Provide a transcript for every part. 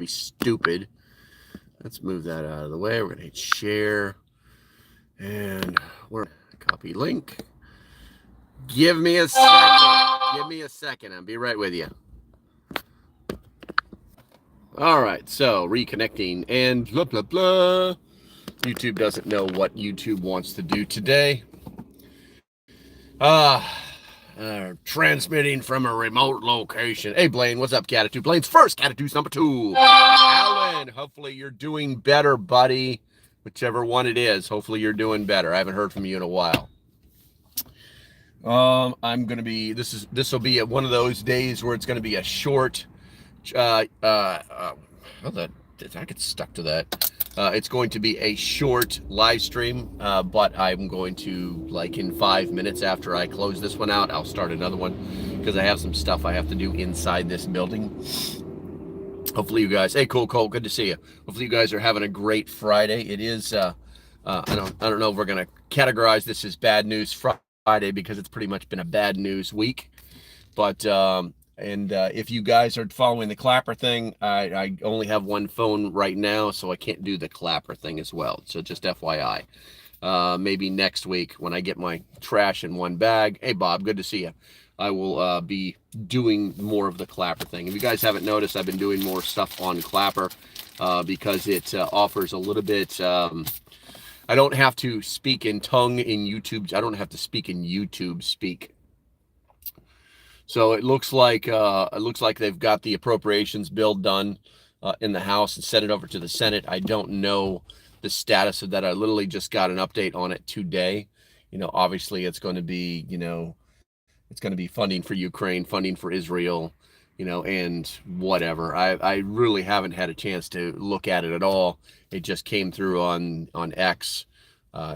be stupid. Let's move that out of the way. We're going to hit share. And we're copy link. Give me a second. Give me a second. I'll be right with you. All right. So reconnecting and blah, blah, blah. YouTube doesn't know what YouTube wants to do today. Transmitting from a remote location. Hey, Blaine, what's up, Catitude? Blaine's first, Catitude's number 2. Alan, hopefully you're doing better, buddy. Whichever one it is, hopefully you're doing better. I haven't heard from you in a while. I'm gonna be. This will be one of those days where it's gonna be a short. I get stuck to that. It's going to be a short live stream, but I'm going to, like, in 5 minutes after I close this one out, I'll start another one because I have some stuff I have to do inside this building. Hopefully you guys, hey, cool, Cole, good to see you. Hopefully you guys are having a great Friday. It is, I don't know if we're going to categorize this as bad news Friday because it's pretty much been a bad news week. But, if you guys are following the Clapper thing, I only have one phone right now, so I can't do the Clapper thing as well. So just FYI, maybe next week when I get my trash in one bag. Hey, Bob, good to see you. I will be doing more of the Clapper thing. If you guys haven't noticed, I've been doing more stuff on Clapper because it offers a little bit. I don't have to speak in tongue in YouTube. I don't have to speak in YouTube speak. So it looks like they've got the appropriations bill done in the House and sent it over to the Senate. I don't know the status of that. I literally just got an update on it today. Obviously it's going to be, it's going to be funding for Ukraine, funding for Israel, and whatever. I really haven't had a chance to look at it at all. It just came through on X.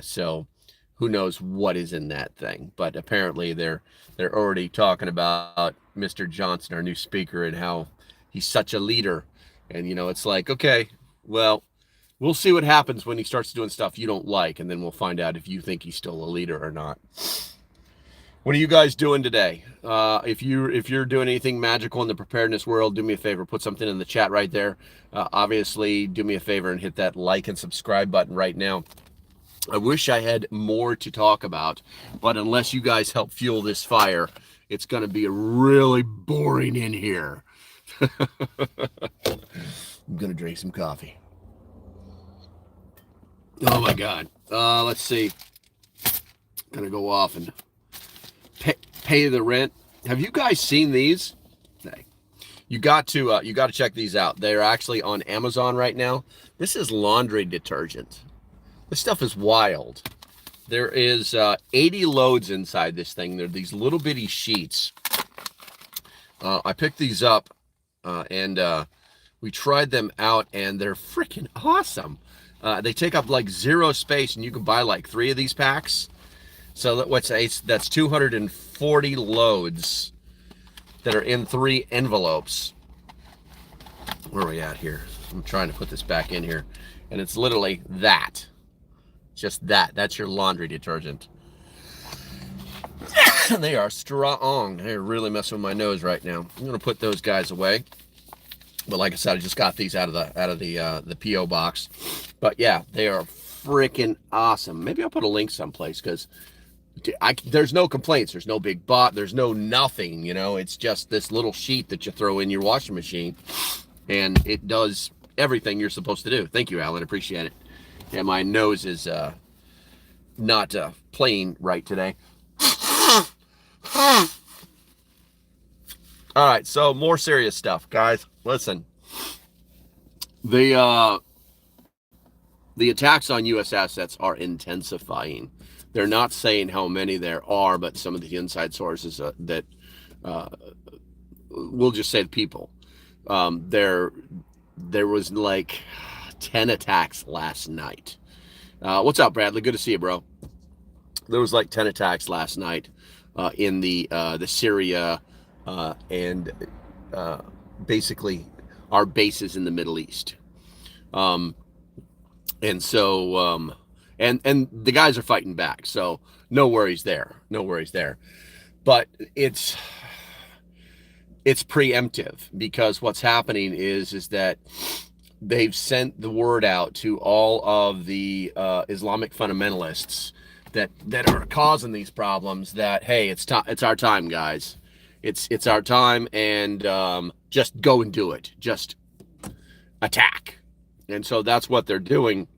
So who knows what is in that thing, but apparently they're already talking about Mr. Johnson, our new speaker, and how he's such a leader. And, it's like, okay, well, we'll see what happens when he starts doing stuff you don't like, and then we'll find out if you think he's still a leader or not. What are you guys doing today? If you're doing anything magical in the preparedness world, do me a favor, put something in the chat right there. Obviously, do me a favor and hit that like and subscribe button right now. I wish I had more to talk about, but unless you guys help fuel this fire, it's going to be really boring in here. I'm going to drink some coffee. Oh my God. Let's see. Going to go off and pay the rent. Have you guys seen these? Hey, you got to check these out. They're actually on Amazon right now. This is laundry detergent. This stuff is wild. There is 80 loads inside this thing. They're these little bitty sheets. I picked these up and we tried them out, and they're freaking awesome. They take up like 0 space, and you can buy like 3 of these packs. So that's 240 loads that are in 3 envelopes. Where are we at here? I'm trying to put this back in here, and it's literally that. Just that. That's your laundry detergent. They are strong. They're really messing with my nose right now. I'm gonna put those guys away. But like I said, I just got these out of the PO box. But yeah, they are freaking awesome. Maybe I'll put a link someplace because there's no complaints. There's no big bot. There's no nothing. It's just this little sheet that you throw in your washing machine, and it does everything you're supposed to do. Thank you, Alan. Appreciate it. Yeah, my nose is not playing right today. All right, so more serious stuff, guys. Listen, the attacks on U.S. assets are intensifying. They're not saying how many there are, but some of the inside sources that we'll just say the people. There was like 10 attacks last night. What's up, Bradley? Good to see you, bro. There was like 10 attacks last night in the Syria and basically our bases in the Middle East. And so and the guys are fighting back, so no worries there. But It's preemptive, because what's happening is that they've sent the word out to all of the Islamic fundamentalists that are causing these problems, that hey, it's our time, guys. It's our time, and just go and do it. Just attack. And so that's what they're doing.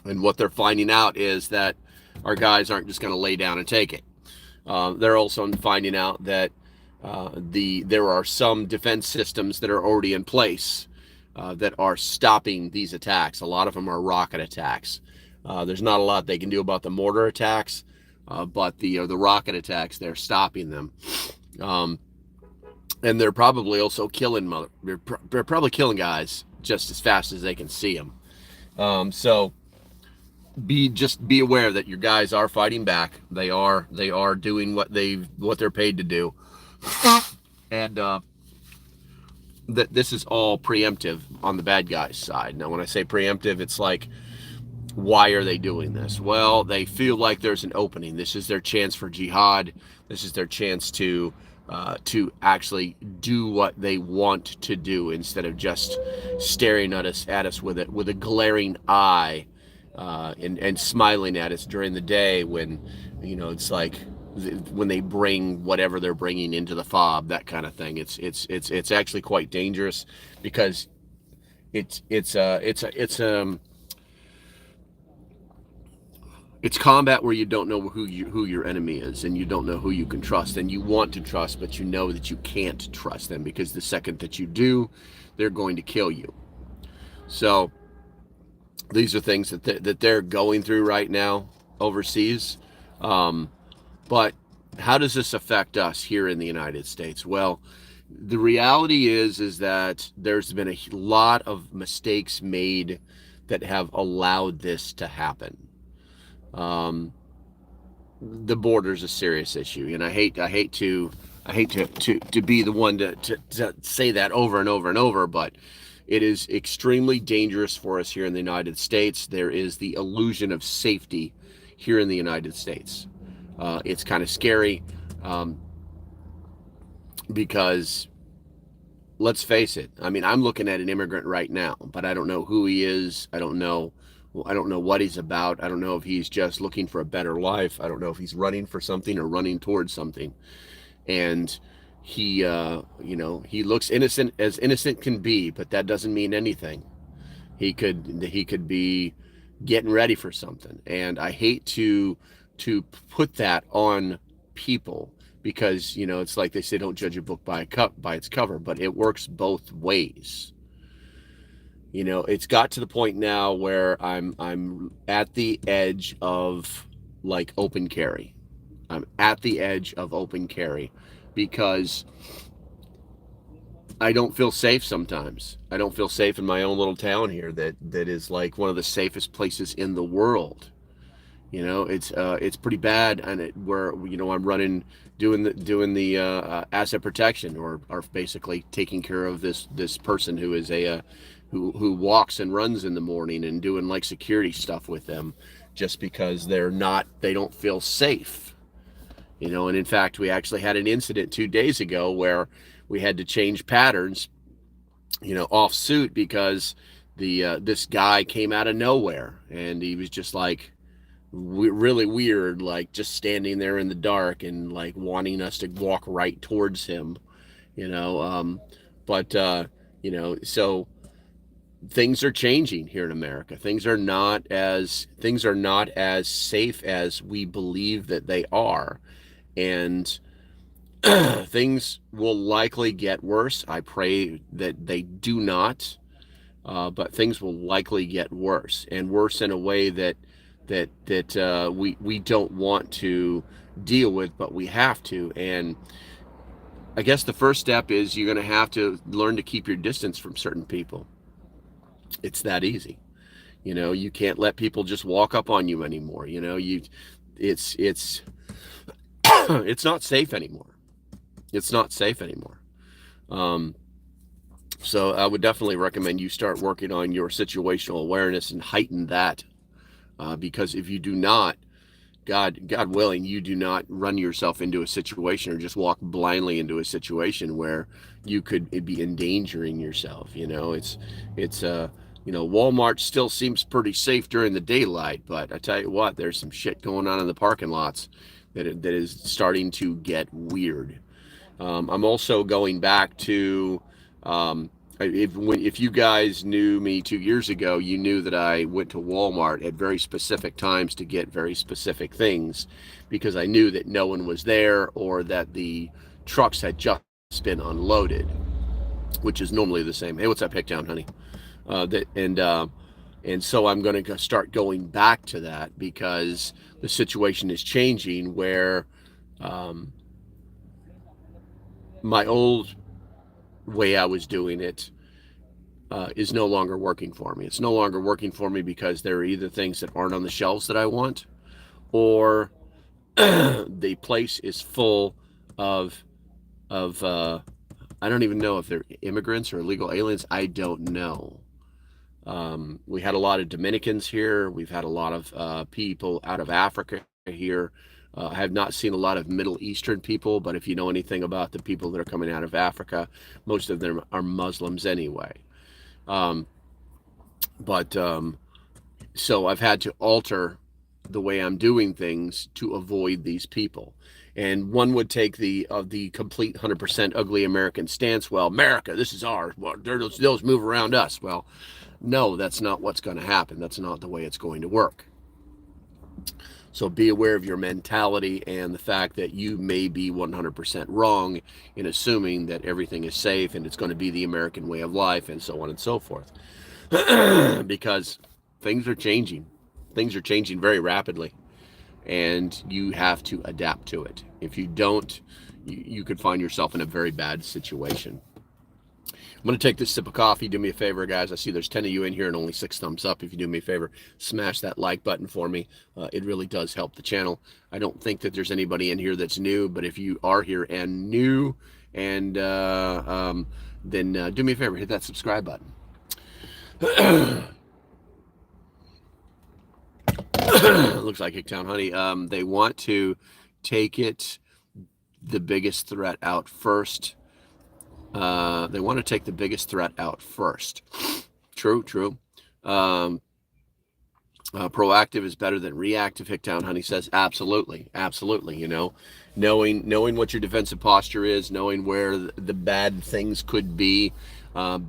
And what they're finding out is that our guys aren't just going to lay down and take it. They're also finding out that there are some defense systems that are already in place that are stopping these attacks. A lot of them are rocket attacks. There's not a lot they can do about the mortar attacks, but the rocket attacks, they're stopping them. And they're probably also killing they're probably killing guys just as fast as they can see them. So be aware that your guys are fighting back. They are doing what they're paid to do, and that this is all preemptive on the bad guys' side. Now, when I say preemptive, it's like, why are they doing this? Well, they feel like there's an opening. This is their chance for jihad. This is their chance to actually do what they want to do, instead of just staring at us with a glaring eye, and smiling at us during the day, when it's like when they bring whatever they're bringing into the fob, that kind of thing. It's actually quite dangerous, because it's combat where you don't know who your enemy is, and you don't know who you can trust, and you want to trust, but you know that you can't trust them, because the second that you do, they're going to kill you. So these are things that they're going through right now overseas. But how does this affect us here in the United States? Well, the reality is that there's been a lot of mistakes made that have allowed this to happen. The border is a serious issue, and I hate to be the one to say that over and over and over, but it is extremely dangerous for us here in the United States. There is the illusion of safety here in the United States. It's kind of scary, because let's face it. I mean, I'm looking at an immigrant right now, but I don't know who he is. I don't know what he's about. I don't know if he's just looking for a better life. I don't know if he's running for something or running towards something. And he looks innocent as innocent can be, but that doesn't mean anything. He could be getting ready for something. And I hate to put that on people, because it's like they say, don't judge a book by its cover, but it works both ways. It's got to the point now where I'm at the edge of like open carry. I'm at the edge of open carry, because I don't feel safe sometimes. I don't feel safe in my own little town here that is like one of the safest places in the world. It's pretty bad, and where I'm running, doing the asset protection, or basically taking care of this person who is who walks and runs in the morning, and doing like security stuff with them, just because they don't feel safe. And in fact, we actually had an incident 2 days ago where we had to change patterns, off suit, because this guy came out of nowhere, and he was just like really weird, like just standing there in the dark and like wanting us to walk right towards him, so things are changing here in America. Things are not as safe as we believe that they are. And things will likely get worse. I pray that they do not, but things will likely get worse, and worse in a way that we don't want to deal with, but we have to. And I guess the first step is you're going to have to learn to keep your distance from certain people. It's that easy. You can't let people just walk up on you anymore. It's it's not safe anymore. It's not safe anymore. So I would definitely recommend you start working on your situational awareness and heighten that, because if you do not, God willing, you do not run yourself into a situation or just walk blindly into a situation where you could be endangering yourself. Walmart still seems pretty safe during the daylight, but I tell you what, there's some shit going on in the parking lots that is starting to get weird. I'm also going back to if you guys knew me 2 years ago, you knew that I went to Walmart at very specific times to get very specific things because I knew that no one was there or that the trucks had just been unloaded, which is normally the same. Hey, what's up, Hicktown, honey? And so I'm going to start going back to that because the situation is changing where my old way I was doing it is no longer working for me. It's no longer working for me because there are either things that aren't on the shelves that I want, or the place is full of I don't even know if they're immigrants or illegal aliens. I don't know. We had a lot of Dominicans here. We've had a lot of people out of Africa here. I have not seen a lot of Middle Eastern people, but if you know anything about the people that are coming out of Africa, most of them are Muslims anyway. So I've had to alter the way I'm doing things to avoid these people. And one would take the complete 100% ugly American stance. Well, America, this is ours. Well, those move around us. Well, no, that's not what's going to happen. That's not the way it's going to work. So be aware of your mentality and the fact that you may be 100% wrong in assuming that everything is safe and it's going to be the American way of life and so on and so forth. Because things are changing. Things are changing very rapidly. And you have to adapt to it. If you don't, you could find yourself in a very bad situation. I'm going to take this sip of coffee. Do me a favor, guys. I see there's 10 of you in here and only 6 thumbs up. If you do me a favor, smash that like button for me. It really does help the channel. I don't think that there's anybody in here that's new, but if you are here and new, and then do me a favor, hit that subscribe button. Looks like Hicktown Honey. They want to take the biggest threat out first. They want to take the biggest threat out first. True. Proactive is better than reactive. Hicktown Honey says absolutely. Knowing what your defensive posture is, knowing where the bad things could be,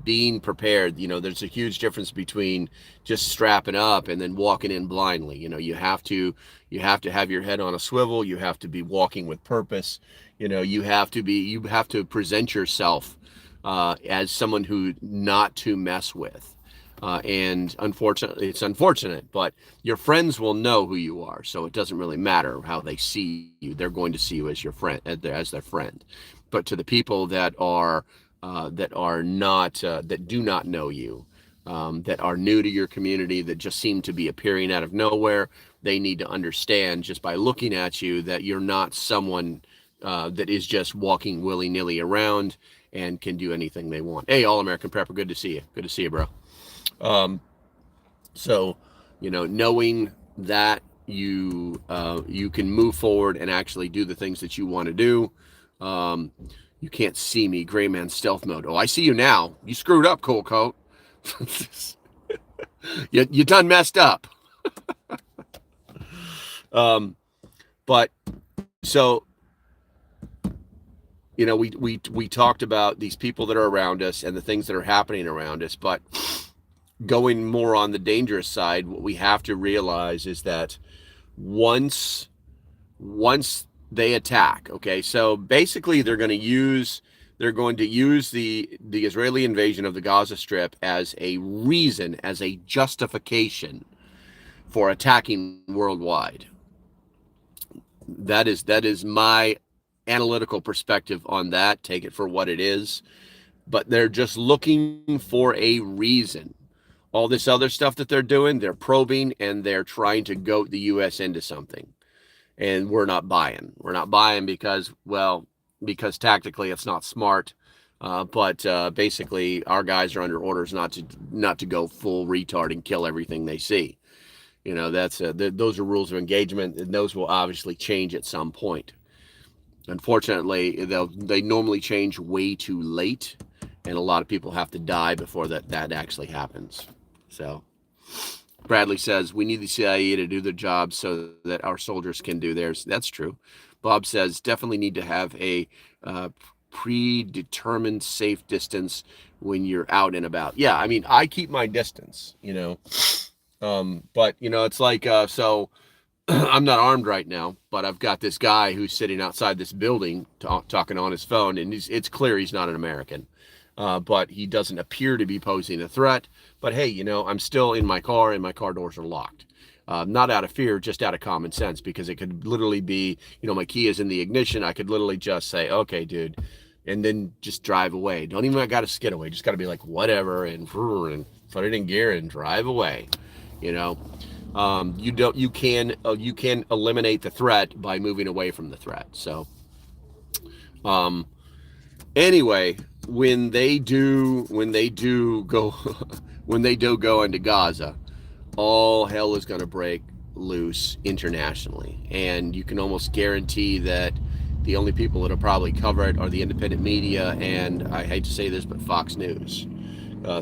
being prepared. There's a huge difference between just strapping up and then walking in blindly. You have to have your head on a swivel. You have to be walking with purpose. You have to present yourself as someone who not to mess with. And unfortunately, it's unfortunate, but your friends will know who you are. So it doesn't really matter how they see you. They're going to see you as your friend, as their friend. But to the people that are not, that do not know you, that are new to your community, that just seem to be appearing out of nowhere, they need to understand just by looking at you that you're not someone that is just walking willy-nilly around and can do anything they want. Hey, All-American Prepper, good to see you. Good to see you, bro. So, knowing that you can move forward and actually do the things that you want to do. You can't see me, Gray Man Stealth Mode. Oh, I see you now. You screwed up, Cool Coat. you done messed up. But so, we talked about these people that are around us and the things that are happening around us, but going more on the dangerous side, what we have to realize is that once they attack, okay, so basically they're going to use the Israeli invasion of the Gaza Strip as a reason, as a justification for attacking worldwide. That is my analytical perspective on that. Take it for what it is, but they're just looking for a reason. All this other stuff that they're doing, they're probing and they're trying to goat the U.S. into something. And we're not buying. We're not buying because tactically it's not smart. But basically our guys are under orders not to go full retard and kill everything they see. You know, those are rules of engagement, and those will obviously change at some point. Unfortunately, they normally change way too late, and a lot of people have to die before that actually happens. So Bradley says we need the CIA to do their job so that our soldiers can do theirs. That's true. Bob says definitely need to have a predetermined safe distance when you're out and about. Yeah, I mean, I keep my distance, but it's like so I'm not armed right now, but I've got this guy who's sitting outside this building talking on his phone, and it's clear he's not an American. But he doesn't appear to be posing a threat. But hey, I'm still in my car, and my car doors are locked. Not out of fear, just out of common sense, because it could literally be, my key is in the ignition. I could literally just say, okay, dude, and then just drive away. Don't even got to skid away. Just got to be like, whatever, and put it in gear and drive away. You can eliminate the threat by moving away from the threat. So, anyway, when they do go when they do go into Gaza, all hell is going to break loose internationally, and you can almost guarantee that the only people that'll probably cover it are the independent media, and I hate to say this, but Fox News.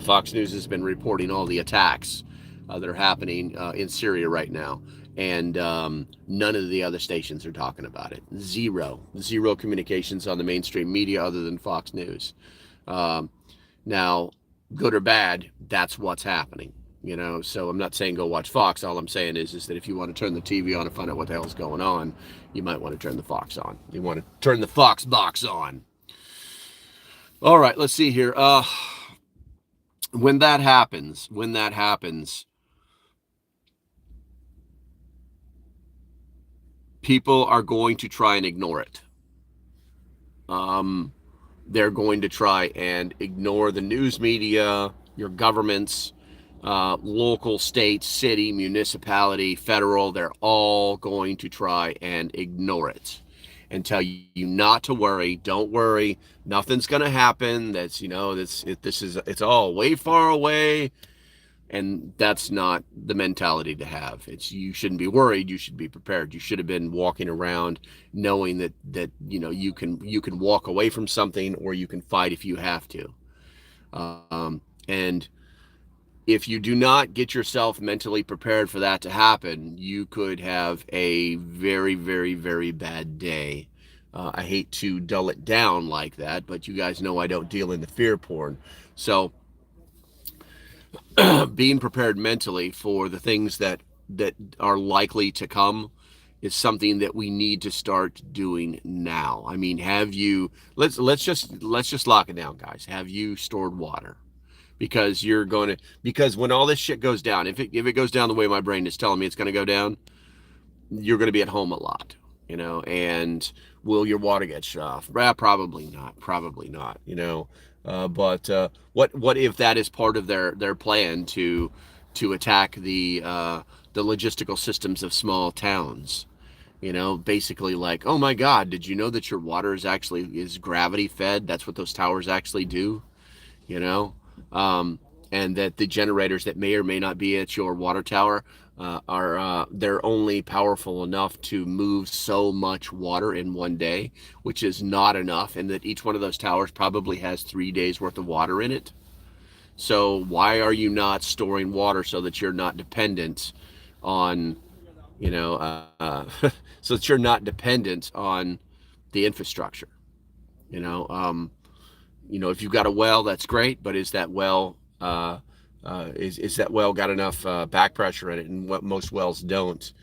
Fox News has been reporting all the attacks that are happening in Syria right now, and none of the other stations are talking about it. Zero communications on the mainstream media other than Fox News. Now, good or bad, that's what's happening. So I'm not saying go watch Fox. All I'm saying is that if you want to turn the TV on and find out what the hell's going on, you might want to turn the Fox on. You want to turn the Fox box on. All right, let's see here. When that happens, people are going to try and ignore it. They're going to try and ignore the news media, your governments, local, state, city, municipality, federal. They're all going to try and ignore it and tell you not to worry. Don't worry. Nothing's going to happen. It's all way far away. And that's not the mentality to have. You shouldn't be worried. You should be prepared. You should have been walking around knowing that you can walk away from something, or you can fight if you have to. And if you do not get yourself mentally prepared for that to happen, you could have a very, very, very bad day. I hate to dull it down like that, but you guys know I don't deal in the fear porn. So being prepared mentally for the things that are likely to come is something that we need to start doing now. I mean, let's just lock it down, guys. Have you stored water? Because when all this shit goes down, if it goes down the way my brain is telling me it's going to go down, you're going to be at home a lot, and will your water get shut off? Probably not, but what if that is part of their plan to attack the logistical systems of small towns? Basically like, oh my God, did you know that your water is gravity fed? That's what those towers actually do, and that the generators that may or may not be at your water tower they're only powerful enough to move so much water in one day, which is not enough, and that each one of those towers probably has 3 days worth of water in it. So why are you not storing water so that you're not dependent on, so that you're not dependent on the infrastructure? If you've got a well, that's great, but is that well is that well got enough back pressure in it, and what most wells don't,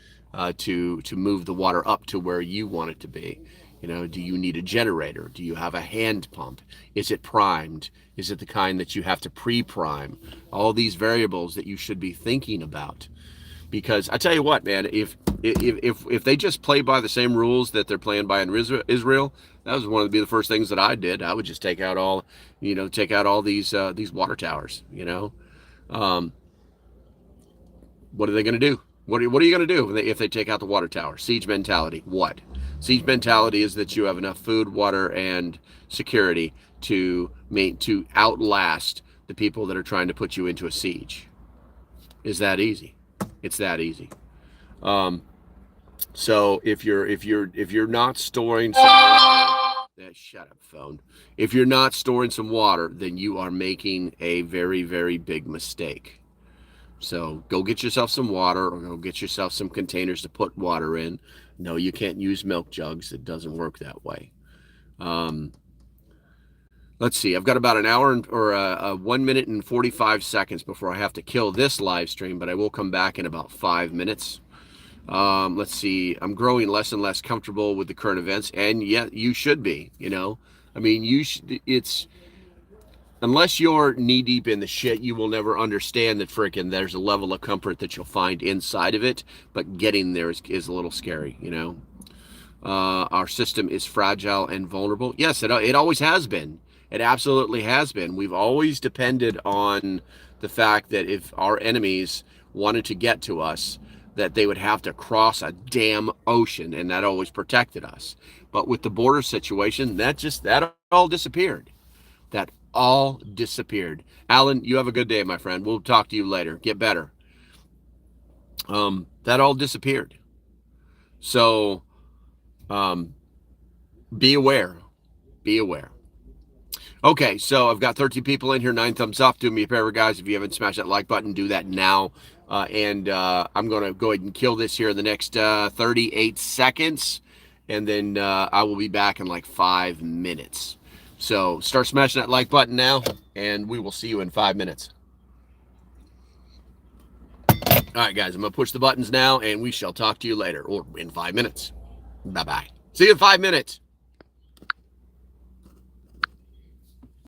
to move the water up to where you want it to be? Do you need a generator? Do you have a hand pump? Is it primed? Is it the kind that you have to pre-prime? All these variables that you should be thinking about. Because I tell you what, man, if they just play by the same rules that they're playing by in Israel, that was one of the first things that I did. I would just take out all these water towers. What are they going to do? What are you going to do if they take out the water tower? Siege mentality. What? Siege mentality is that you have enough food, water, and security to outlast the people that are trying to put you into a siege. Is that easy? It's that easy. So if you're not storing some water, shut up, phone. If you're not storing some water, then you are making a very, very big mistake. So go get yourself some water, or go get yourself some containers to put water in. No, you can't use milk jugs. It doesn't work that way. Um, let's see. I've got about an hour or 1 minute and 45 seconds before I have to kill this live stream, but I will come back in about 5 minutes. Let's see. I'm growing less and less comfortable with the current events, and yet you should be. I mean, it's unless you're knee deep in the shit, you will never understand that frickin' there's a level of comfort that you'll find inside of it, but getting there is a little scary. Our system is fragile and vulnerable. Yes, it always has been. It absolutely has been. We've always depended on the fact that if our enemies wanted to get to us, that they would have to cross a damn ocean, and that always protected us. But with the border situation, that all disappeared. That all disappeared. Alan, you have a good day, my friend. We'll talk to you later. Get better. That all disappeared. So, be aware. Be aware. Okay, so I've got 13 people in here, 9 thumbs up. Do me a favor, guys. If you haven't smashed that like button, do that now. And I'm going to go ahead and kill this here in the next 38 seconds. And then I will be back in like 5 minutes. So start smashing that like button now, and we will see you in 5 minutes. All right, guys, I'm going to push the buttons now, and we shall talk to you later, or in 5 minutes. Bye-bye. See you in 5 minutes.